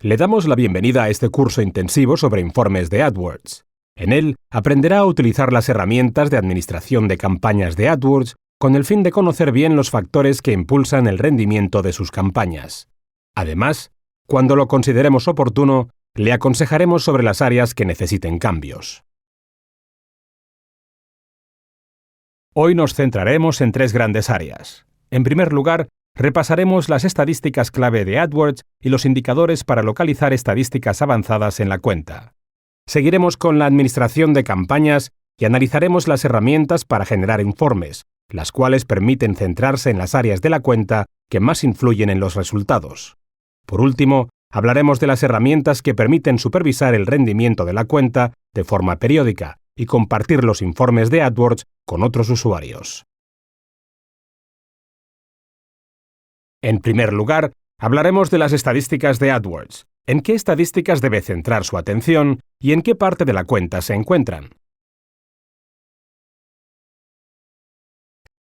Le damos la bienvenida a este curso intensivo sobre informes de AdWords. En él aprenderá a utilizar las herramientas de administración de campañas de AdWords con el fin de conocer bien los factores que impulsan el rendimiento de sus campañas. Además, cuando lo consideremos oportuno, le aconsejaremos sobre las áreas que necesiten cambios. Hoy nos centraremos en tres grandes áreas. En primer lugar, repasaremos las estadísticas clave de AdWords y los indicadores para localizar estadísticas avanzadas en la cuenta. Seguiremos con la administración de campañas y analizaremos las herramientas para generar informes, las cuales permiten centrarse en las áreas de la cuenta que más influyen en los resultados. Por último, hablaremos de las herramientas que permiten supervisar el rendimiento de la cuenta de forma periódica y compartir los informes de AdWords con otros usuarios. En primer lugar, hablaremos de las estadísticas de AdWords, en qué estadísticas debe centrar su atención y en qué parte de la cuenta se encuentran.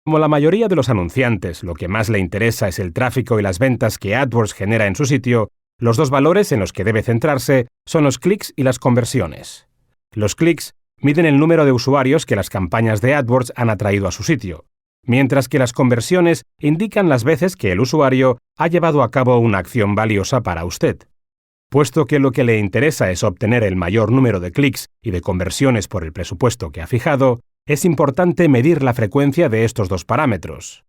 Como la mayoría de los anunciantes, lo que más le interesa es el tráfico y las ventas que AdWords genera en su sitio, los dos valores en los que debe centrarse son los clics y las conversiones. Los clics miden el número de usuarios que las campañas de AdWords han atraído a su sitio, mientras que las conversiones indican las veces que el usuario ha llevado a cabo una acción valiosa para usted. Puesto que lo que le interesa es obtener el mayor número de clics y de conversiones por el presupuesto que ha fijado, es importante medir la frecuencia de estos dos parámetros.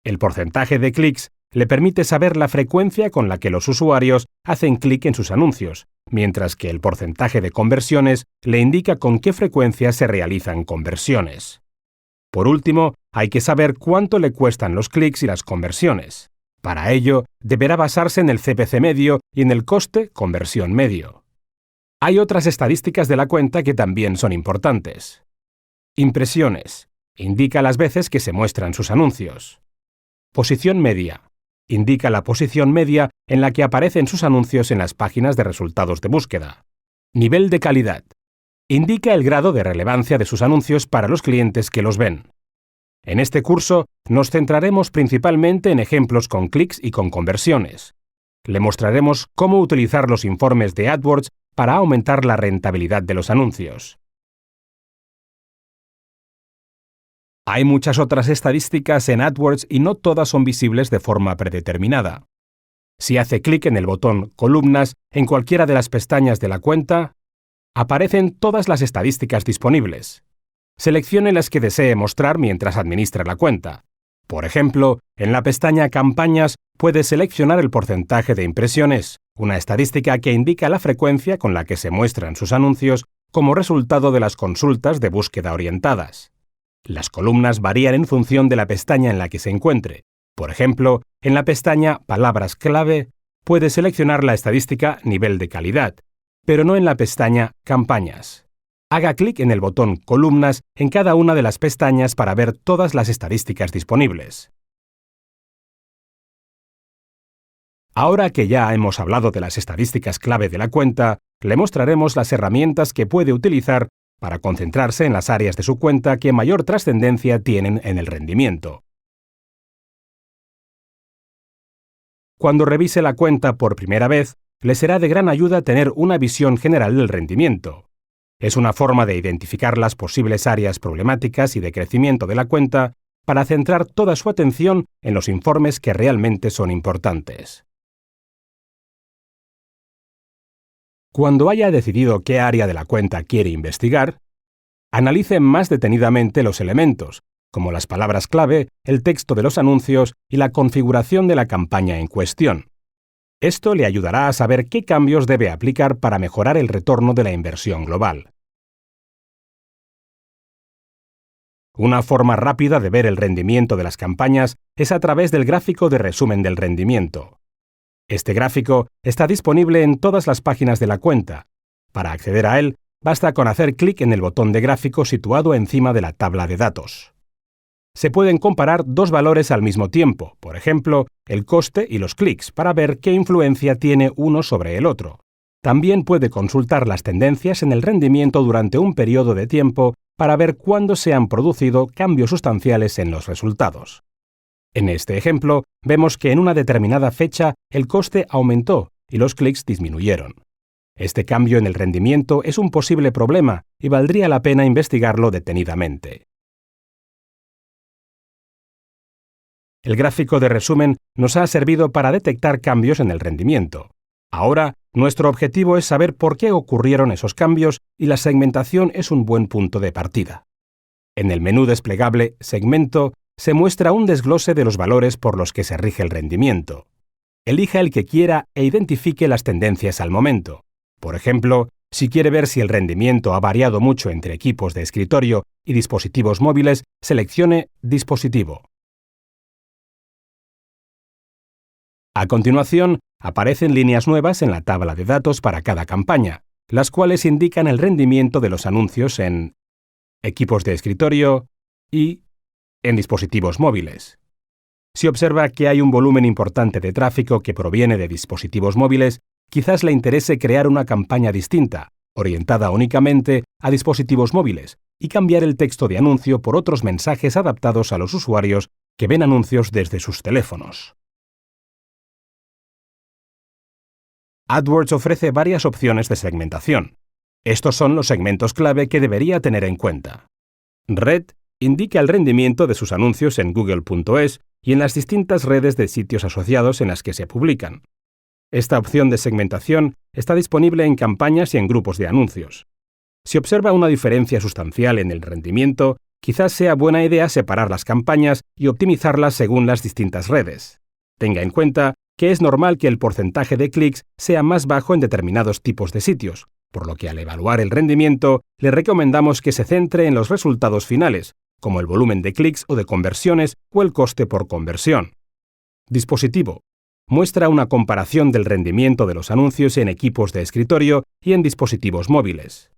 El porcentaje de clics le permite saber la frecuencia con la que los usuarios hacen clic en sus anuncios, mientras que el porcentaje de conversiones le indica con qué frecuencia se realizan conversiones. Por último, hay que saber cuánto le cuestan los clics y las conversiones. Para ello, deberá basarse en el CPC medio y en el coste conversión medio. Hay otras estadísticas de la cuenta que también son importantes. Impresiones. Indica las veces que se muestran sus anuncios. Posición media. Indica la posición media en la que aparecen sus anuncios en las páginas de resultados de búsqueda. Nivel de calidad. Indica el grado de relevancia de sus anuncios para los clientes que los ven. En este curso nos centraremos principalmente en ejemplos con clics y con conversiones. Le mostraremos cómo utilizar los informes de AdWords para aumentar la rentabilidad de los anuncios. Hay muchas otras estadísticas en AdWords y no todas son visibles de forma predeterminada. Si hace clic en el botón Columnas en cualquiera de las pestañas de la cuenta, aparecen todas las estadísticas disponibles. Seleccione las que desee mostrar mientras administra la cuenta. Por ejemplo, en la pestaña Campañas puede seleccionar el porcentaje de impresiones, una estadística que indica la frecuencia con la que se muestran sus anuncios como resultado de las consultas de búsqueda orientadas. Las columnas varían en función de la pestaña en la que se encuentre. Por ejemplo, en la pestaña Palabras clave puede seleccionar la estadística Nivel de calidad, pero no en la pestaña Campañas. Haga clic en el botón Columnas en cada una de las pestañas para ver todas las estadísticas disponibles. Ahora que ya hemos hablado de las estadísticas clave de la cuenta, le mostraremos las herramientas que puede utilizar para concentrarse en las áreas de su cuenta que mayor trascendencia tienen en el rendimiento. Cuando revise la cuenta por primera vez, le será de gran ayuda tener una visión general del rendimiento. Es una forma de identificar las posibles áreas problemáticas y de crecimiento de la cuenta para centrar toda su atención en los informes que realmente son importantes. Cuando haya decidido qué área de la cuenta quiere investigar, analice más detenidamente los elementos, como las palabras clave, el texto de los anuncios y la configuración de la campaña en cuestión. Esto le ayudará a saber qué cambios debe aplicar para mejorar el retorno de la inversión global. Una forma rápida de ver el rendimiento de las campañas es a través del gráfico de resumen del rendimiento. Este gráfico está disponible en todas las páginas de la cuenta. Para acceder a él, basta con hacer clic en el botón de gráfico situado encima de la tabla de datos. Se pueden comparar dos valores al mismo tiempo, por ejemplo, el coste y los clics, para ver qué influencia tiene uno sobre el otro. También puede consultar las tendencias en el rendimiento durante un periodo de tiempo para ver cuándo se han producido cambios sustanciales en los resultados. En este ejemplo, vemos que en una determinada fecha el coste aumentó y los clics disminuyeron. Este cambio en el rendimiento es un posible problema y valdría la pena investigarlo detenidamente. El gráfico de resumen nos ha servido para detectar cambios en el rendimiento. Ahora, nuestro objetivo es saber por qué ocurrieron esos cambios y la segmentación es un buen punto de partida. En el menú desplegable Segmento se muestra un desglose de los valores por los que se rige el rendimiento. Elija el que quiera e identifique las tendencias al momento. Por ejemplo, si quiere ver si el rendimiento ha variado mucho entre equipos de escritorio y dispositivos móviles, seleccione Dispositivo. A continuación, aparecen líneas nuevas en la tabla de datos para cada campaña, las cuales indican el rendimiento de los anuncios en equipos de escritorio y en dispositivos móviles. Si observa que hay un volumen importante de tráfico que proviene de dispositivos móviles, quizás le interese crear una campaña distinta, orientada únicamente a dispositivos móviles, y cambiar el texto de anuncio por otros mensajes adaptados a los usuarios que ven anuncios desde sus teléfonos. AdWords ofrece varias opciones de segmentación. Estos son los segmentos clave que debería tener en cuenta. Red indica el rendimiento de sus anuncios en Google.es y en las distintas redes de sitios asociados en las que se publican. Esta opción de segmentación está disponible en campañas y en grupos de anuncios. Si observa una diferencia sustancial en el rendimiento, quizás sea buena idea separar las campañas y optimizarlas según las distintas redes. Tenga en cuenta que es normal que el porcentaje de clics sea más bajo en determinados tipos de sitios, por lo que al evaluar el rendimiento, le recomendamos que se centre en los resultados finales, como el volumen de clics o de conversiones o el coste por conversión. Dispositivo. Muestra una comparación del rendimiento de los anuncios en equipos de escritorio y en dispositivos móviles.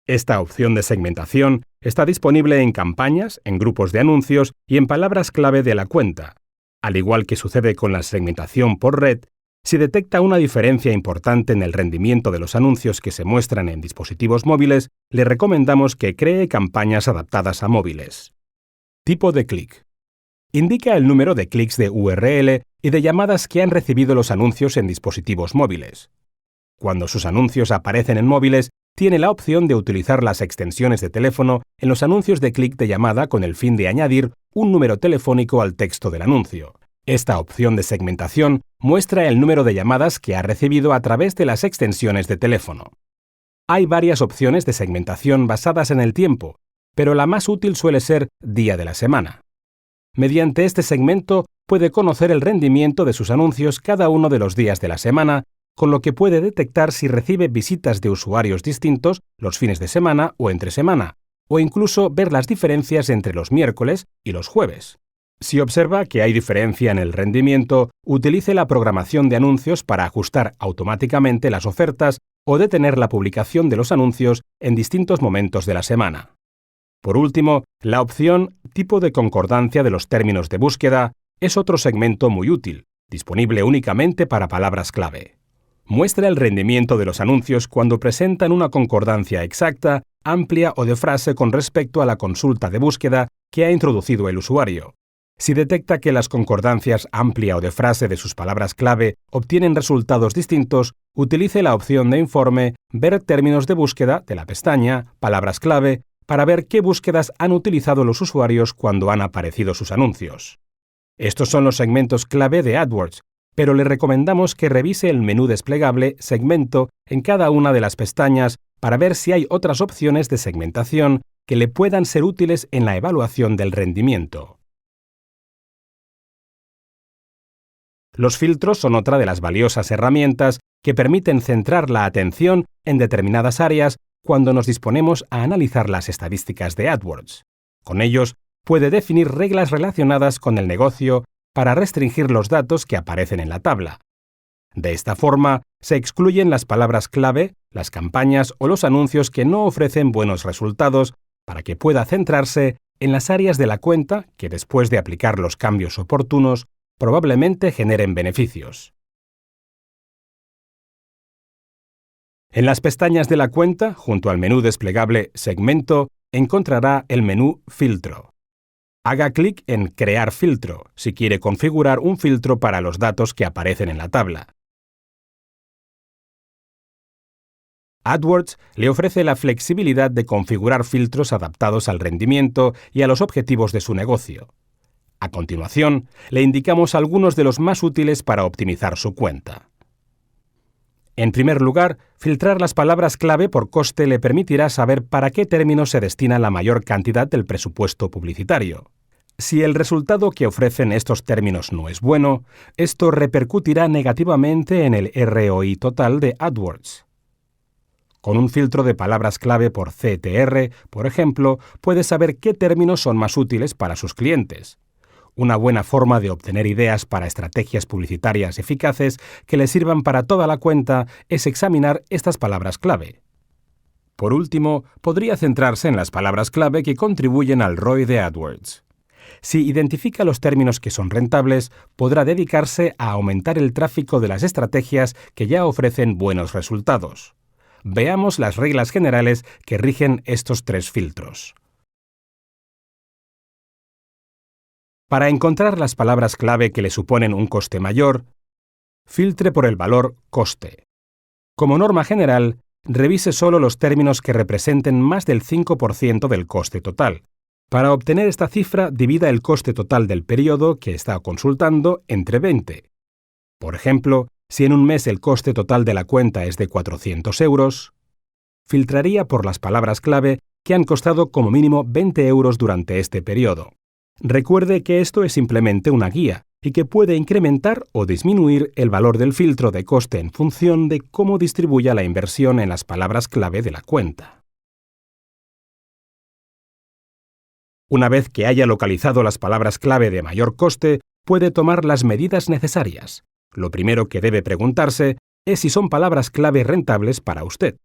Esta opción de segmentación está disponible en campañas, en grupos de anuncios y en palabras clave de la cuenta. Al igual que sucede con la segmentación por red, si detecta una diferencia importante en el rendimiento de los anuncios que se muestran en dispositivos móviles, le recomendamos que cree campañas adaptadas a móviles. Tipo de clic. Indica el número de clics de URL y de llamadas que han recibido los anuncios en dispositivos móviles. Cuando sus anuncios aparecen en móviles, tiene la opción de utilizar las extensiones de teléfono en los anuncios de clic de llamada con el fin de añadir un número telefónico al texto del anuncio. Esta opción de segmentación muestra el número de llamadas que ha recibido a través de las extensiones de teléfono. Hay varias opciones de segmentación basadas en el tiempo, pero la más útil suele ser día de la semana. Mediante este segmento puede conocer el rendimiento de sus anuncios cada uno de los días de la semana, con lo que puede detectar si recibe visitas de usuarios distintos los fines de semana o entre semana, o incluso ver las diferencias entre los miércoles y los jueves. Si observa que hay diferencia en el rendimiento, utilice la programación de anuncios para ajustar automáticamente las ofertas o detener la publicación de los anuncios en distintos momentos de la semana. Por último, la opción Tipo de concordancia de los términos de búsqueda es otro segmento muy útil, disponible únicamente para palabras clave. Muestra el rendimiento de los anuncios cuando presentan una concordancia exacta, amplia o de frase con respecto a la consulta de búsqueda que ha introducido el usuario. Si detecta que las concordancias amplia o de frase de sus palabras clave obtienen resultados distintos, utilice la opción de informe Ver términos de búsqueda de la pestaña Palabras clave para ver qué búsquedas han utilizado los usuarios cuando han aparecido sus anuncios. Estos son los segmentos clave de AdWords, pero le recomendamos que revise el menú desplegable Segmento en cada una de las pestañas para ver si hay otras opciones de segmentación que le puedan ser útiles en la evaluación del rendimiento. Los filtros son otra de las valiosas herramientas que permiten centrar la atención en determinadas áreas cuando nos disponemos a analizar las estadísticas de AdWords. Con ellos, puede definir reglas relacionadas con el negocio para restringir los datos que aparecen en la tabla. De esta forma, se excluyen las palabras clave, las campañas o los anuncios que no ofrecen buenos resultados para que pueda centrarse en las áreas de la cuenta que, después de aplicar los cambios oportunos, probablemente generen beneficios. En las pestañas de la cuenta, junto al menú desplegable Segmento, encontrará el menú Filtro. Haga clic en Crear filtro si quiere configurar un filtro para los datos que aparecen en la tabla. AdWords le ofrece la flexibilidad de configurar filtros adaptados al rendimiento y a los objetivos de su negocio. A continuación, le indicamos algunos de los más útiles para optimizar su cuenta. En primer lugar, filtrar las palabras clave por coste le permitirá saber para qué términos se destina la mayor cantidad del presupuesto publicitario. Si el resultado que ofrecen estos términos no es bueno, esto repercutirá negativamente en el ROI total de AdWords. Con un filtro de palabras clave por CTR, por ejemplo, puede saber qué términos son más útiles para sus clientes. Una buena forma de obtener ideas para estrategias publicitarias eficaces que le sirvan para toda la cuenta es examinar estas palabras clave. Por último, podría centrarse en las palabras clave que contribuyen al ROI de AdWords. Si identifica los términos que son rentables, podrá dedicarse a aumentar el tráfico de las estrategias que ya ofrecen buenos resultados. Veamos las reglas generales que rigen estos tres filtros. Para encontrar las palabras clave que le suponen un coste mayor, filtre por el valor coste. Como norma general, revise solo los términos que representen más del 5% del coste total. Para obtener esta cifra, divida el coste total del periodo que está consultando entre 20. Por ejemplo, si en un mes el coste total de la cuenta es de 400 euros, filtraría por las palabras clave que han costado como mínimo 20 euros durante este periodo. Recuerde que esto es simplemente una guía y que puede incrementar o disminuir el valor del filtro de coste en función de cómo distribuya la inversión en las palabras clave de la cuenta. Una vez que haya localizado las palabras clave de mayor coste, puede tomar las medidas necesarias. Lo primero que debe preguntarse es si son palabras clave rentables para usted.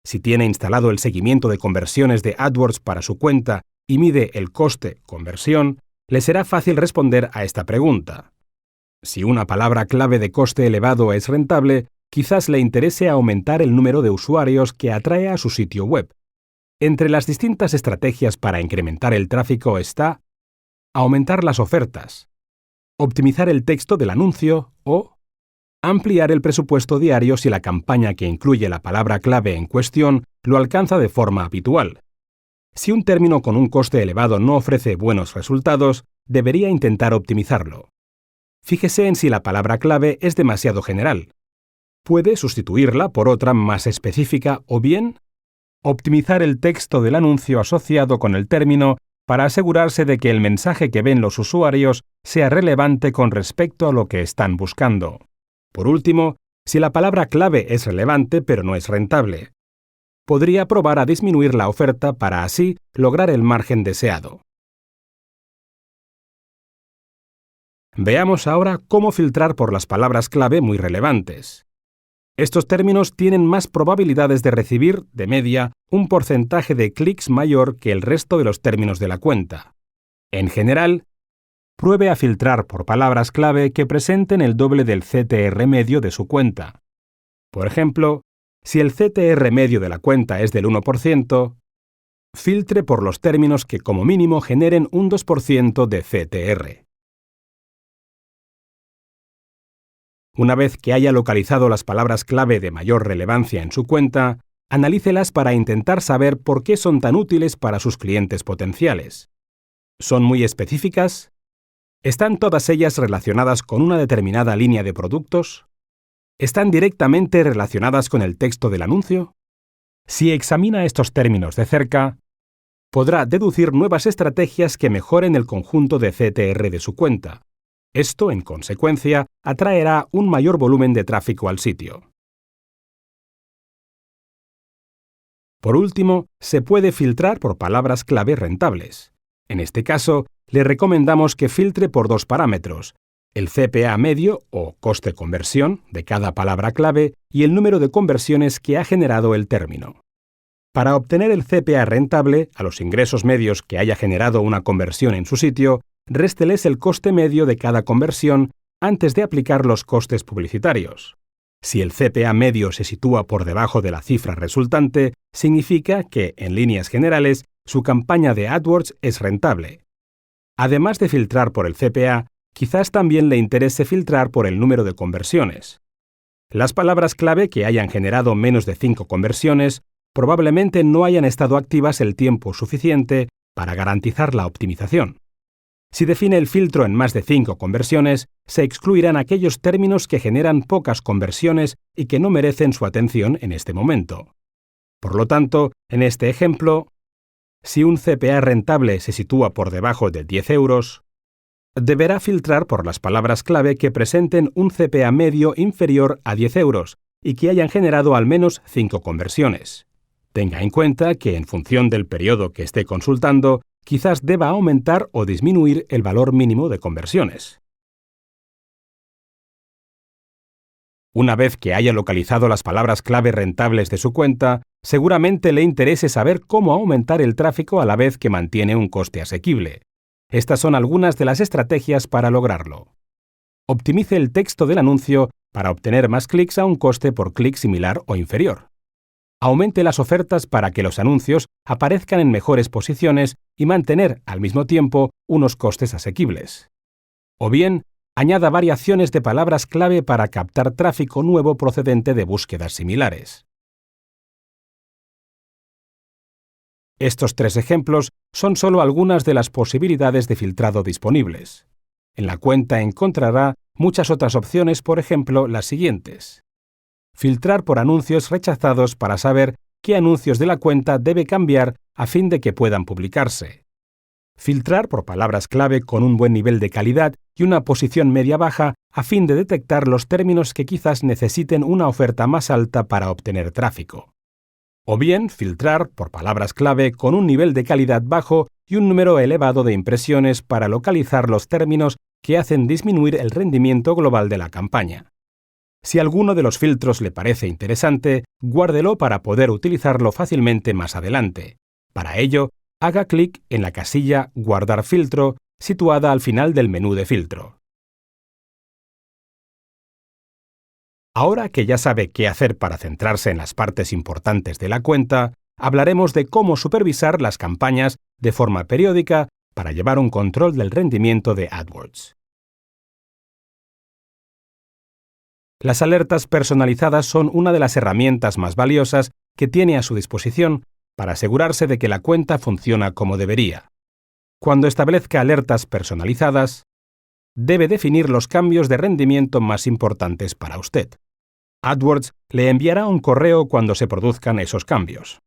Si tiene instalado el seguimiento de conversiones de AdWords para su cuenta y mide el coste-conversión, le será fácil responder a esta pregunta. Si una palabra clave de coste elevado es rentable, quizás le interese aumentar el número de usuarios que atrae a su sitio web. Entre las distintas estrategias para incrementar el tráfico está aumentar las ofertas, optimizar el texto del anuncio o ampliar el presupuesto diario si la campaña que incluye la palabra clave en cuestión lo alcanza de forma habitual. Si un término con un coste elevado no ofrece buenos resultados, debería intentar optimizarlo. Fíjese en si la palabra clave es demasiado general. Puede sustituirla por otra más específica o bien optimizar el texto del anuncio asociado con el término para asegurarse de que el mensaje que ven los usuarios sea relevante con respecto a lo que están buscando. Por último, si la palabra clave es relevante pero no es rentable, podría probar a disminuir la oferta para así lograr el margen deseado. Veamos ahora cómo filtrar por las palabras clave muy relevantes. Estos términos tienen más probabilidades de recibir, de media, un porcentaje de clics mayor que el resto de los términos de la cuenta. En general, pruebe a filtrar por palabras clave que presenten el doble del CTR medio de su cuenta. Por ejemplo, si el CTR medio de la cuenta es del 1%, filtre por los términos que como mínimo generen un 2% de CTR. Una vez que haya localizado las palabras clave de mayor relevancia en su cuenta, analícelas para intentar saber por qué son tan útiles para sus clientes potenciales. ¿Son muy específicas? ¿Están todas ellas relacionadas con una determinada línea de productos? ¿Están directamente relacionadas con el texto del anuncio? Si examina estos términos de cerca, podrá deducir nuevas estrategias que mejoren el conjunto de CTR de su cuenta. Esto, en consecuencia, atraerá un mayor volumen de tráfico al sitio. Por último, se puede filtrar por palabras clave rentables. En este caso, le recomendamos que filtre por dos parámetros: el CPA medio o coste-conversión de cada palabra clave y el número de conversiones que ha generado el término. Para obtener el CPA rentable a los ingresos medios que haya generado una conversión en su sitio, résteles el coste medio de cada conversión antes de aplicar los costes publicitarios. Si el CPA medio se sitúa por debajo de la cifra resultante, significa que, en líneas generales, su campaña de AdWords es rentable. Además de filtrar por el CPA, quizás también le interese filtrar por el número de conversiones. Las palabras clave que hayan generado menos de 5 conversiones probablemente no hayan estado activas el tiempo suficiente para garantizar la optimización. Si define el filtro en más de 5 conversiones, se excluirán aquellos términos que generan pocas conversiones y que no merecen su atención en este momento. Por lo tanto, en este ejemplo, si un CPA rentable se sitúa por debajo de 10 euros, deberá filtrar por las palabras clave que presenten un CPA medio inferior a 10 euros y que hayan generado al menos 5 conversiones. Tenga en cuenta que, en función del periodo que esté consultando, quizás deba aumentar o disminuir el valor mínimo de conversiones. Una vez que haya localizado las palabras clave rentables de su cuenta, seguramente le interese saber cómo aumentar el tráfico a la vez que mantiene un coste asequible. Estas son algunas de las estrategias para lograrlo. Optimice el texto del anuncio para obtener más clics a un coste por clic similar o inferior. Aumente las ofertas para que los anuncios aparezcan en mejores posiciones y mantener, al mismo tiempo, unos costes asequibles. O bien, añada variaciones de palabras clave para captar tráfico nuevo procedente de búsquedas similares. Estos 3 ejemplos son solo algunas de las posibilidades de filtrado disponibles. En la cuenta encontrará muchas otras opciones, por ejemplo, las siguientes. Filtrar por anuncios rechazados para saber qué anuncios de la cuenta debe cambiar a fin de que puedan publicarse. Filtrar por palabras clave con un buen nivel de calidad y una posición media-baja a fin de detectar los términos que quizás necesiten una oferta más alta para obtener tráfico. O bien, filtrar por palabras clave con un nivel de calidad bajo y un número elevado de impresiones para localizar los términos que hacen disminuir el rendimiento global de la campaña. Si alguno de los filtros le parece interesante, guárdelo para poder utilizarlo fácilmente más adelante. Para ello, haga clic en la casilla Guardar filtro, situada al final del menú de filtro. Ahora que ya sabe qué hacer para centrarse en las partes importantes de la cuenta, hablaremos de cómo supervisar las campañas de forma periódica para llevar un control del rendimiento de AdWords. Las alertas personalizadas son una de las herramientas más valiosas que tiene a su disposición para asegurarse de que la cuenta funciona como debería. Cuando establezca alertas personalizadas, debe definir los cambios de rendimiento más importantes para usted. AdWords le enviará un correo cuando se produzcan esos cambios.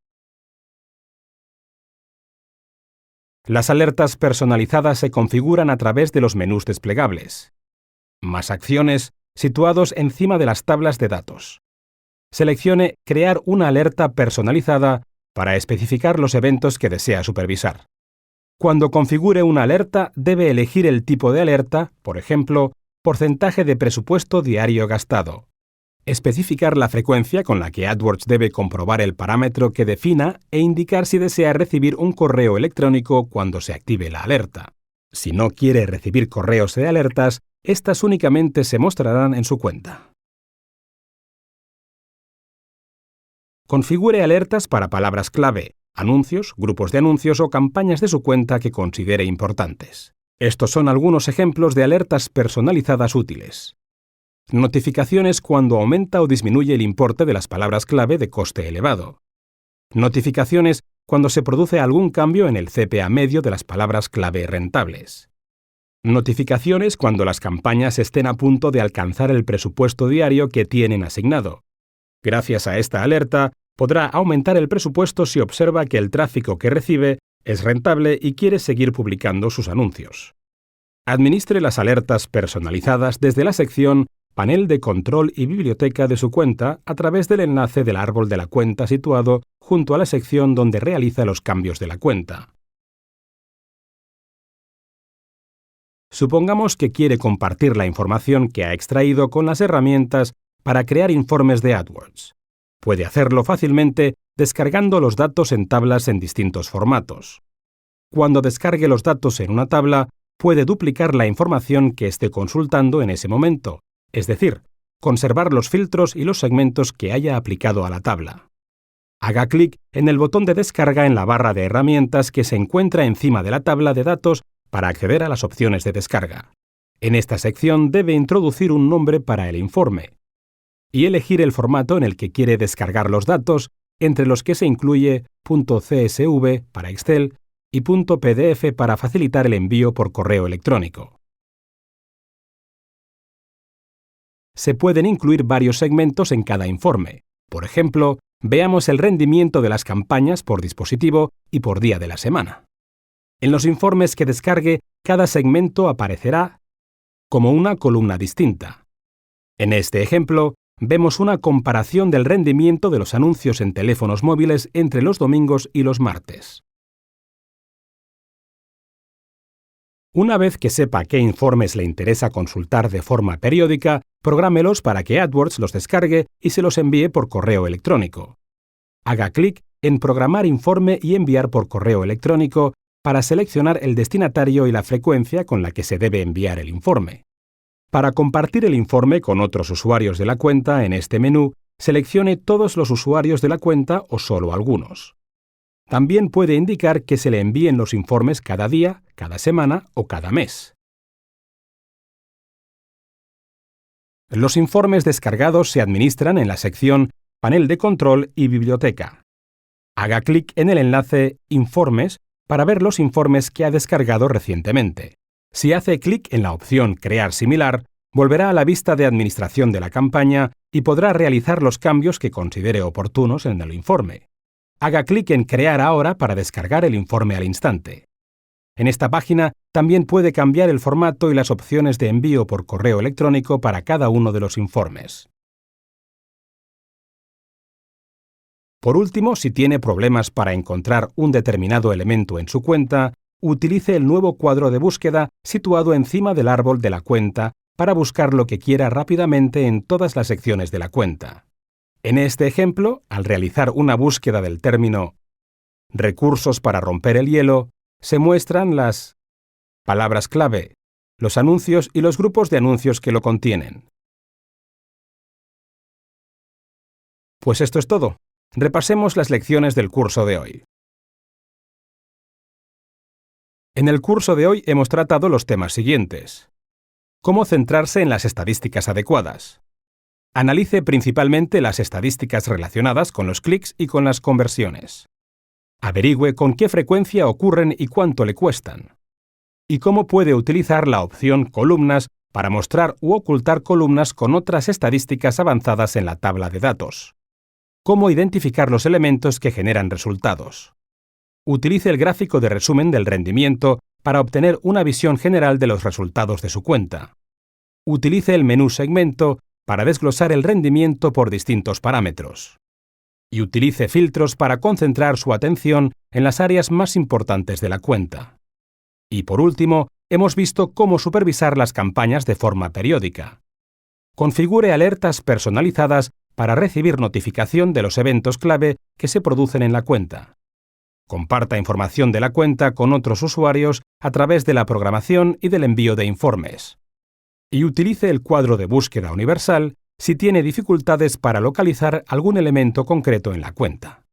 Las alertas personalizadas se configuran a través de los menús desplegables. Más acciones, situados encima de las tablas de datos. Seleccione Crear una alerta personalizada para especificar los eventos que desea supervisar. Cuando configure una alerta, debe elegir el tipo de alerta, por ejemplo, porcentaje de presupuesto diario gastado. Especificar la frecuencia con la que AdWords debe comprobar el parámetro que defina e indicar si desea recibir un correo electrónico cuando se active la alerta. Si no quiere recibir correos de alertas, estas únicamente se mostrarán en su cuenta. Configure alertas para palabras clave, anuncios, grupos de anuncios o campañas de su cuenta que considere importantes. Estos son algunos ejemplos de alertas personalizadas útiles. Notificaciones cuando aumenta o disminuye el importe de las palabras clave de coste elevado. Notificaciones cuando se produce algún cambio en el CPA medio de las palabras clave rentables. Notificaciones cuando las campañas estén a punto de alcanzar el presupuesto diario que tienen asignado. Gracias a esta alerta, podrá aumentar el presupuesto si observa que el tráfico que recibe es rentable y quiere seguir publicando sus anuncios. Administre las alertas personalizadas desde la sección Panel de control y biblioteca de su cuenta a través del enlace del árbol de la cuenta situado junto a la sección donde realiza los cambios de la cuenta. Supongamos que quiere compartir la información que ha extraído con las herramientas para crear informes de AdWords. Puede hacerlo fácilmente descargando los datos en tablas en distintos formatos. Cuando descargue los datos en una tabla, puede duplicar la información que esté consultando en ese momento, es decir, conservar los filtros y los segmentos que haya aplicado a la tabla. Haga clic en el botón de descarga en la barra de herramientas que se encuentra encima de la tabla de datos para acceder a las opciones de descarga. En esta sección debe introducir un nombre para el informe. y elegir el formato en el que quiere descargar los datos, entre los que se incluye .csv para Excel y .pdf para facilitar el envío por correo electrónico. Se pueden incluir varios segmentos en cada informe. Por ejemplo, veamos el rendimiento de las campañas por dispositivo y por día de la semana. En los informes que descargue, cada segmento aparecerá como una columna distinta. En este ejemplo, vemos una comparación del rendimiento de los anuncios en teléfonos móviles entre los domingos y los martes. Una vez que sepa qué informes le interesa consultar de forma periódica, prográmelos para que AdWords los descargue y se los envíe por correo electrónico. Haga clic en Programar informe y enviar por correo electrónico para seleccionar el destinatario y la frecuencia con la que se debe enviar el informe. Para compartir el informe con otros usuarios de la cuenta, en este menú, seleccione todos los usuarios de la cuenta o solo algunos. También puede indicar que se le envíen los informes cada día, cada semana o cada mes. Los informes descargados se administran en la sección Panel de control y Biblioteca. Haga clic en el enlace Informes para ver los informes que ha descargado recientemente. Si hace clic en la opción Crear similar, volverá a la vista de administración de la campaña y podrá realizar los cambios que considere oportunos en el informe. Haga clic en Crear ahora para descargar el informe al instante. En esta página también puede cambiar el formato y las opciones de envío por correo electrónico para cada uno de los informes. Por último, si tiene problemas para encontrar un determinado elemento en su cuenta, utilice el nuevo cuadro de búsqueda situado encima del árbol de la cuenta para buscar lo que quiera rápidamente en todas las secciones de la cuenta. En este ejemplo, al realizar una búsqueda del término recursos para romper el hielo, se muestran las palabras clave, los anuncios y los grupos de anuncios que lo contienen. Pues esto es todo. Repasemos las lecciones del curso de hoy. En el curso de hoy hemos tratado los temas siguientes. Cómo centrarse en las estadísticas adecuadas. Analice principalmente las estadísticas relacionadas con los clics y con las conversiones. Averigüe con qué frecuencia ocurren y cuánto le cuestan. Y cómo puede utilizar la opción Columnas para mostrar u ocultar columnas con otras estadísticas avanzadas en la tabla de datos. Cómo identificar los elementos que generan resultados. Utilice el gráfico de resumen del rendimiento para obtener una visión general de los resultados de su cuenta. Utilice el menú Segmento para desglosar el rendimiento por distintos parámetros. Y utilice filtros para concentrar su atención en las áreas más importantes de la cuenta. Y por último, hemos visto cómo supervisar las campañas de forma periódica. Configure alertas personalizadas para recibir notificación de los eventos clave que se producen en la cuenta. Comparta información de la cuenta con otros usuarios a través de la programación y del envío de informes. Y utilice el cuadro de búsqueda universal si tiene dificultades para localizar algún elemento concreto en la cuenta.